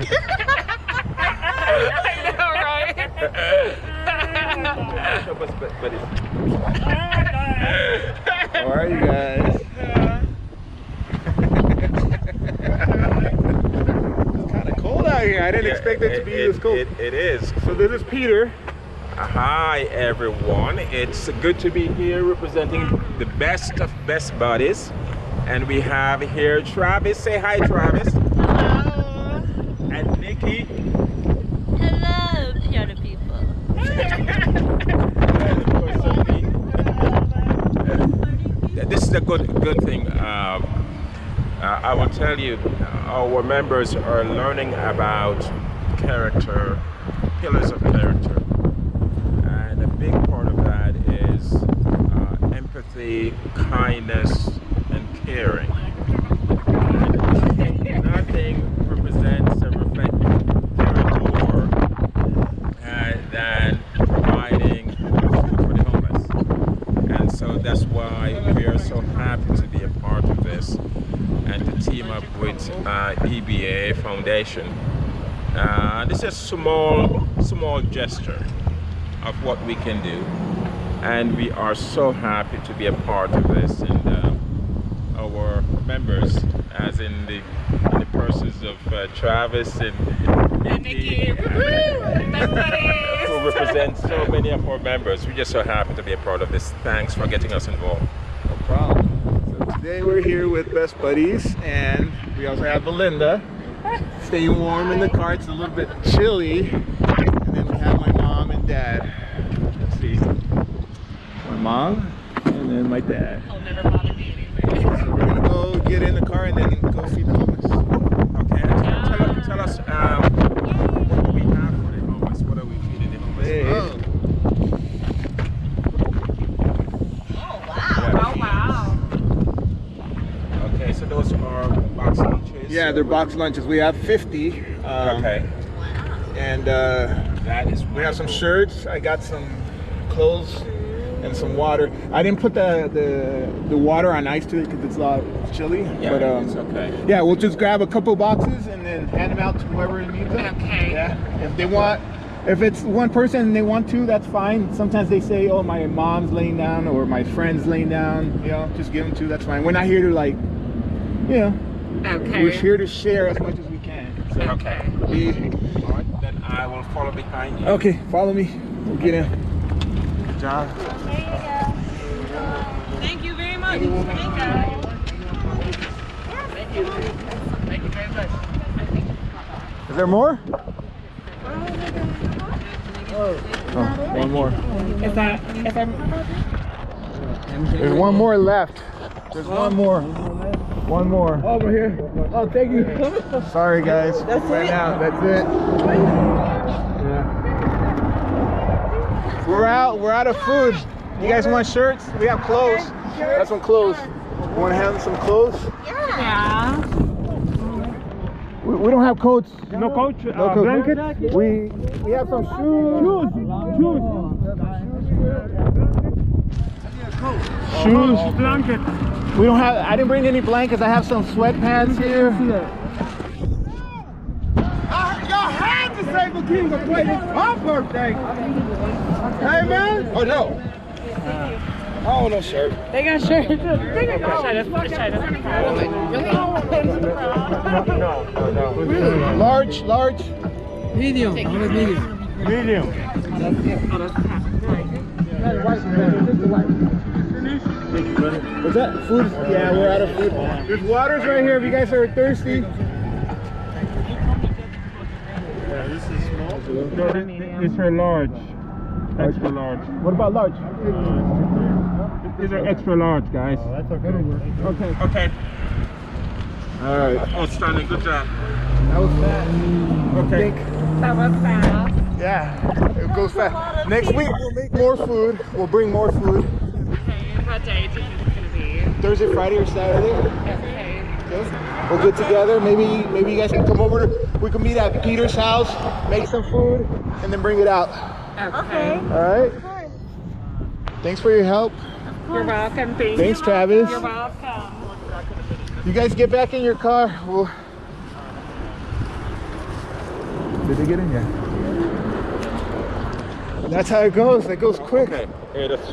I know, right? How are you guys? It's kind of cold out here. I didn't expect it to be this cold. It is. So this is Peter. Hi everyone. It's good to be here representing the best of best buddies. And we have here Travis. Say hi, Travis. Hello. And Nikki. Hello, piano people. And of course, Sophia. This is a good thing. I will tell you, our members are learning about character, pillars of character. And a big part of that is empathy, kindness, and caring. Nothing represents and reflects caring more than providing food for the homeless. And so that's why we are so happy to be a part of this and to team up with EBA Foundation. This is a small gesture of what we can do, and we are so happy to be a part of this. And our members, as in the persons of Travis and Nikki, who represent so many of our members, we're just so happy to be a part of this. Thanks for getting us involved. No problem. So today we're here with Best Buddies, and we also have Belinda. Staying warm in the car. It's a little bit chilly. And then we have my mom and dad. Let's see. My mom and then my dad. I'll never bother me anyway. So we're gonna go get in the car and then go feed the homeless. Okay, tell us what do we have for the homeless? What are we feeding the homeless? Hey. Oh, wow. Oh, wow. Okay, so those are box lunches. Yeah, they're box lunches. We have 50. Okay. And That is we have some shirts. I got some clothes and some water. I didn't put the water on ice to it because it's chilly. Yeah, but it's okay. yeah, we'll just grab a couple boxes and then hand them out to whoever needs them. Okay. Yeah. If it's one person and they want to, that's fine. Sometimes they say, "Oh, my mom's laying down," or "My friend's laying down." You know, just give them to. That's fine. We're not here to Okay. We're here to share as much as we can. So, Okay. All right, then I will follow behind you. Okay, follow me. We'll get in. Good job. Thank you very much. Thank you. Thank you very much. Is there more? Oh, one more. There's one more left. There's one more. One more. Over here. Oh, thank you. Sorry, guys. That's right it. Now, that's it. Yeah. We're out of food. You guys want shirts? We have clothes. That's some clothes. You want to have some clothes? Yeah. We don't have coats. No coat, No coat. blanket? We have some shoes. Shoes, blanket. We don't have. I didn't bring any blankets. I have some sweatpants here. Y'all had to say the King of Play. It's my birthday. Hey man. Oh no. Oh no shirt. They got shirts. They got shirts. No. Large. Medium. Medium. What's that? Food? Yeah, we're out of food. There's waters right here if you guys are thirsty. Yeah, this is small. These are large. Extra large. What about large? These are extra large, guys. Oh, that's okay. Okay. Okay. All right. Outstanding. Good job. That was fast. Okay. That was fast. Yeah, it goes fast. Next week we'll make more food. We'll bring more food. Okay, what day do you think it's gonna be? Thursday, Friday, or Saturday. Okay. Okay. We'll get together. Maybe you guys can come over. We can meet at Peter's house, make some food, and then bring it out. Okay. All right. Thanks for your help. You're welcome. Thanks, Travis. You're welcome. You guys get back in your car. Did they get in? Yeah. That's how it goes. It goes quick. Okay. Yeah, that's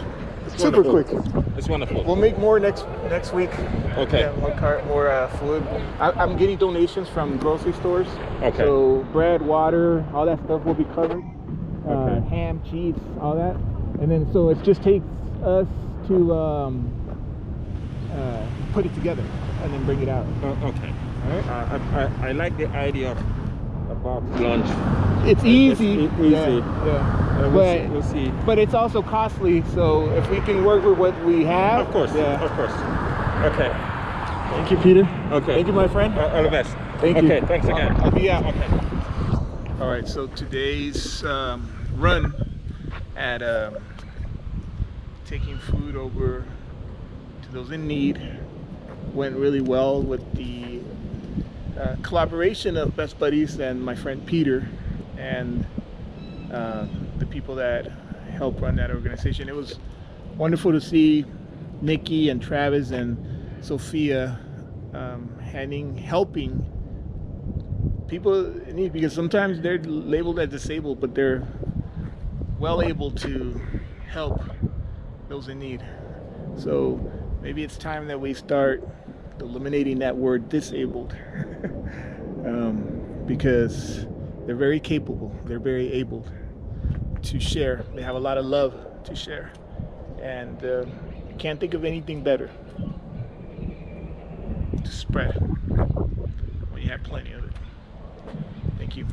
Super wonderful. quick. It's wonderful. We'll make more next week. Okay. Yeah, more cart, more food. I'm getting donations from grocery stores. Okay. So bread, water, all that stuff will be covered. Okay. Ham, cheese, all that. And then so it just takes us to put it together and then bring it out. Okay. All right. I like the idea of a box lunch. It's easy. It's easy. Yeah. We'll see. But it's also costly. So if we can work with what we have. Of course. Yeah. Of course. Okay. Thank you, Peter. Okay. Thank you, my friend. All the best. Thank you. Okay. Thanks again. I'll be out. Okay. All right. So today's run at taking food over to those in need went really well with the collaboration of Best Buddies and my friend Peter and the people that help run that organization. It was wonderful to see Nikky and Travis and Sophia helping people in need, because sometimes they're labeled as disabled, but they're well able to help those in need. So maybe it's time that we start eliminating that word disabled because they're very capable, they're very able to share, they have a lot of love to share, and can't think of anything better to spread when you have plenty of it. Thank you.